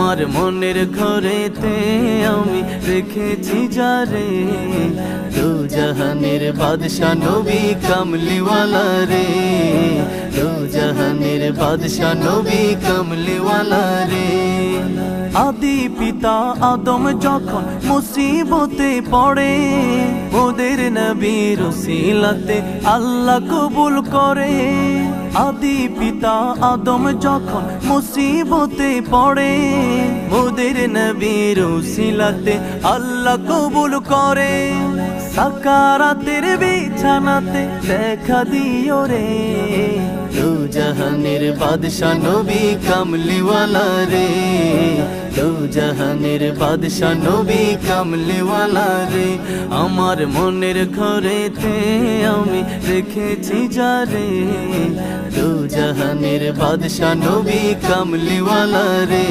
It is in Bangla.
আমার মনের ঘরেতে আমি রেখেছি যারে, দু জাহানের বাদশা নবী কামলিওয়ালা রে, দু জাহানের বাদশা নবী কামলিওয়ালা রে। আদি পিতা আদম যখন মুসিবতে পড়ে, ওদের নবীর উসিলাতে আল্লাহ কবুল করে। আদি পিতা আদম যখন মুসিবতে পড়ে, ওদের নবীর উসিলাতে আল্লাহ কবুল করে। সাকারাতের বিছানাতে দেখা দিও রে, দু জাহানের বাদশা নবী কামলিওয়ালা রে, দু জাহানের বাদশা নবী কামলিওয়ালা রে। আমার মনের ঘরেতে আমি রেখেছি যারে, দু জাহানের বাদশা নবী কামলিওয়ালা রে।